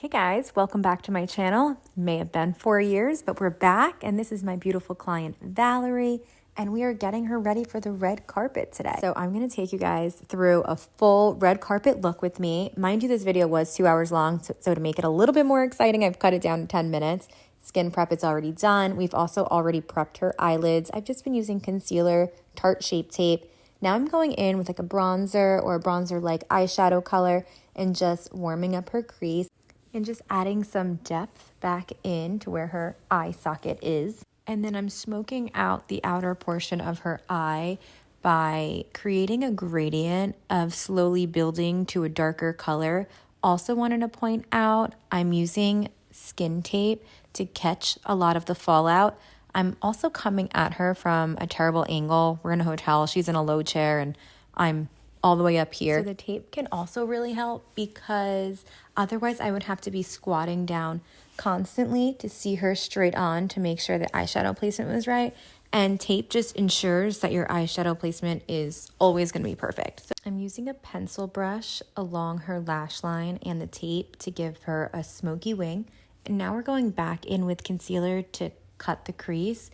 Hey guys, welcome back to my channel. May have been 4 years, but we're back, and this is my beautiful client Valerie, and we are getting her ready for the red carpet today. So I'm going to take you guys through a full red carpet look with me. Mind you, this video was 2 hours long, so to make it a little bit more exciting, I've cut it down to 10 minutes. Skin prep is already done. We've also already prepped her eyelids. I've just been using concealer, Tarte Shape Tape. Now I'm going in with like a bronzer or a bronzer-like eyeshadow color and just warming up her crease and just adding some depth back in to where her eye socket is. And then I'm smoking out the outer portion of her eye by creating a gradient of slowly building to a darker color. Also wanted to point out, I'm using skin tape to catch a lot of the fallout. I'm also coming at her from a terrible angle. We're in a hotel, she's in a low chair, and I'm all the way up here. So the tape can also really help because otherwise I would have to be squatting down constantly to see her straight on to make sure the eyeshadow placement was right. And tape just ensures that your eyeshadow placement is always going to be perfect. So I'm using a pencil brush along her lash line and the tape to give her a smoky wing. And now we're going back in with concealer to cut the crease.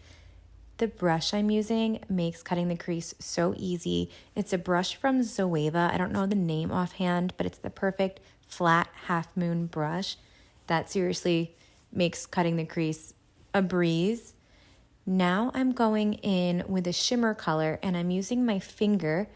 The brush I'm using makes cutting the crease so easy. It's a brush from Zoeva. I don't know the name offhand, but it's the perfect flat half moon brush that seriously makes cutting the crease a breeze. Now I'm going in with a shimmer color and I'm using my finger.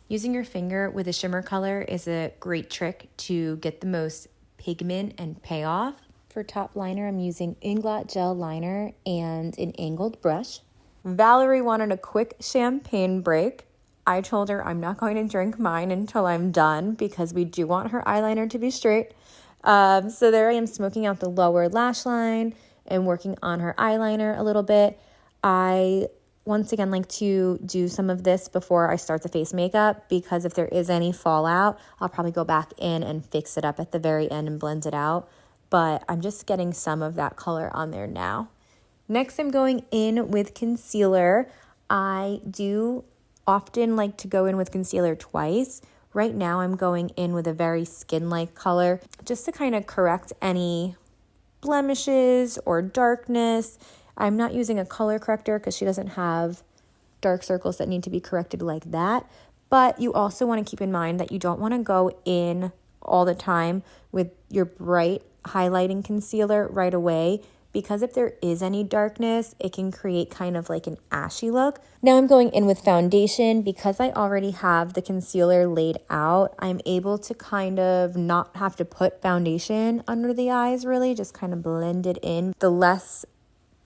Using your finger with a shimmer color is a great trick to get the most pigment and payoff. For top liner, I'm using Inglot Gel Liner and an angled brush. Valerie wanted a quick champagne break. I told her I'm not going to drink mine until I'm done because we do want her eyeliner to be straight. So there I am smoking out the lower lash line and working on her eyeliner a little bit. I, once again, like to do some of this before I start the face makeup because if there is any fallout, I'll probably go back in and fix it up at the very end and blend it out. But I'm just getting some of that color on there now. Next, I'm going in with concealer. I do often like to go in with concealer twice. Right now, I'm going in with a very skin-like color just to kind of correct any blemishes or darkness. I'm not using a color corrector because she doesn't have dark circles that need to be corrected like that. But you also want to keep in mind that you don't want to go in all the time with your bright highlighting concealer right away, because if there is any darkness, it can create kind of like an ashy look. Now I'm going in with foundation. Because I already have the concealer laid out, I'm able to kind of not have to put foundation under the eyes really, just kind of blend it in. The less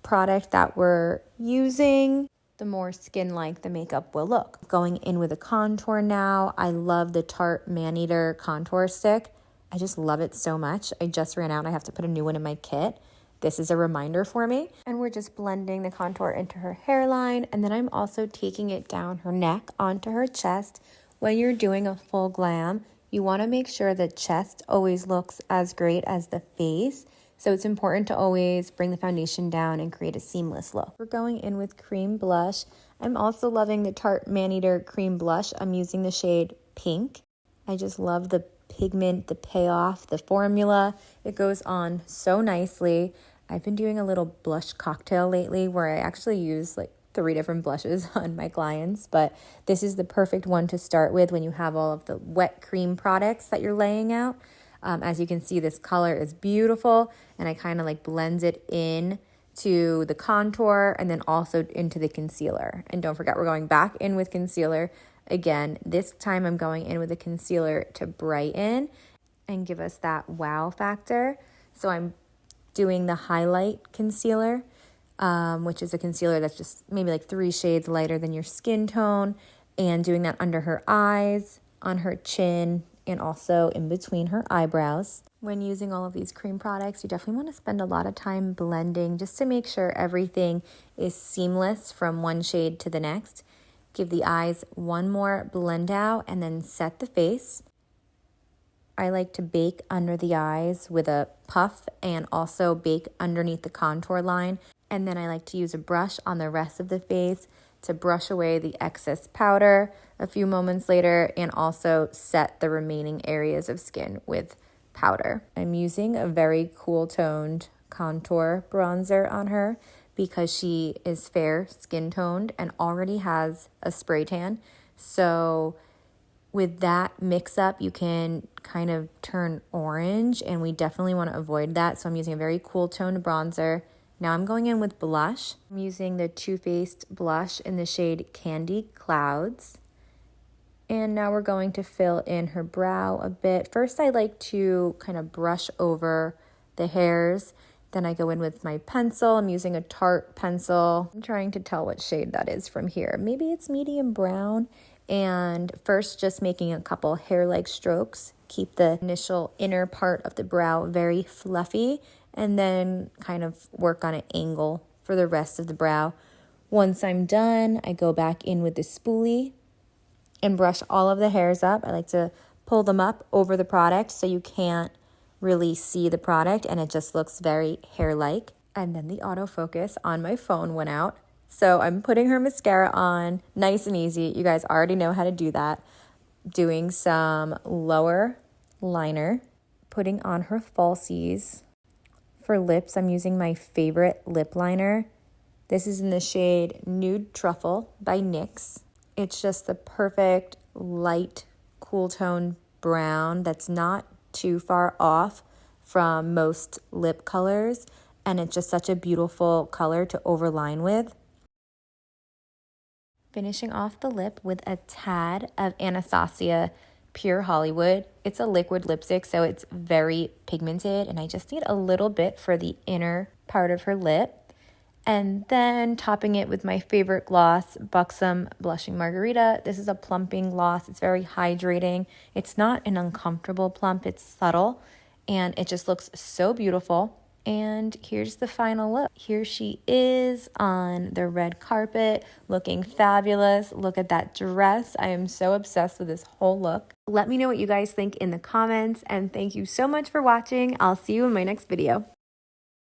product that we're using, the more skin-like the makeup will look. Going in with a contour now. I love the Tarte Maneater contour stick. I just love it so much. I just ran out and I have to put a new one in my kit. This is a reminder for me. And we're just blending the contour into her hairline. And then I'm also taking it down her neck onto her chest. When you're doing a full glam, you want to make sure the chest always looks as great as the face. So it's important to always bring the foundation down and create a seamless look. We're going in with cream blush. I'm also loving the Tarte Maneater cream blush. I'm using the shade Pink. I just love the pigment, the payoff, the formula. It goes on so nicely. I've been doing a little blush cocktail lately where I actually use like 3 different blushes on my clients, but this is the perfect one to start with when you have all of the wet cream products that you're laying out. As you can see, this color is beautiful, and I kind of like blend it in to the contour and then also into the concealer. And don't forget, we're going back in with concealer. Again, this time I'm going in with a concealer to brighten and give us that wow factor. So I'm doing the highlight concealer, which is a concealer that's just maybe like 3 shades lighter than your skin tone, and doing that under her eyes, on her chin, and also in between her eyebrows. When using all of these cream products, you definitely want to spend a lot of time blending just to make sure everything is seamless from one shade to the next. Give the eyes one more blend out and then set the face. I like to bake under the eyes with a puff and also bake underneath the contour line. And then I like to use a brush on the rest of the face to brush away the excess powder a few moments later and also set the remaining areas of skin with powder. I'm using a very cool toned contour bronzer on her because she is fair skin toned and already has a spray tan. So with that mix up, you can kind of turn orange, and we definitely want to avoid that. So I'm using a very cool toned bronzer. Now I'm going in with blush. I'm using the Too Faced blush in the shade Candy Clouds. And now we're going to fill in her brow a bit. First, I like to kind of brush over the hairs. Then I go in with my pencil. I'm using a Tarte pencil. I'm trying to tell what shade that is from here. Maybe it's medium brown. And first, just making a couple hair-like strokes. Keep the initial inner part of the brow very fluffy, and then kind of work on an angle for the rest of the brow. Once I'm done, I go back in with the spoolie and brush all of the hairs up. I like to pull them up over the product so you can't really see the product and it just looks very hair-like. And then the autofocus on my phone went out. So I'm putting her mascara on, nice and easy. You guys already know how to do that. Doing some lower liner, putting on her falsies. For lips, I'm using my favorite lip liner. This is in the shade Nude Truffle by NYX. It's just the perfect light, cool tone brown that's not too far off from most lip colors. And it's just such a beautiful color to overline with. Finishing off the lip with a tad of Anastasia Pure Hollywood. It's a liquid lipstick, so it's very pigmented, and I just need a little bit for the inner part of her lip. And then topping it with my favorite gloss, Buxom Blushing Margarita. This is a plumping gloss. It's very hydrating. It's not an uncomfortable plump. It's subtle, and it just looks so beautiful. And here's the final look. Here she is on the red carpet, looking fabulous. Look at that dress. I am so obsessed with this whole look. Let me know what you guys think in the comments, and thank you so much for watching. I'll see you in my next video.